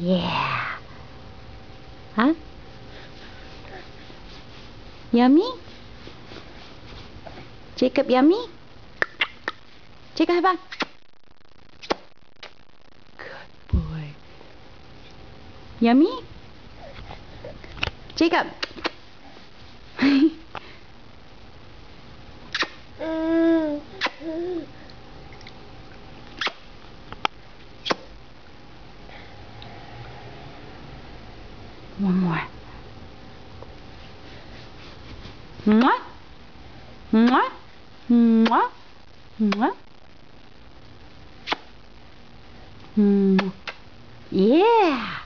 Yeah. Huh? Yummy? Jacob, yummy? Jacob, high five. Good boy. Yummy? Jacob. One more. Mwah. Mwah. Mwah. Mwah. Mwah. Yeah.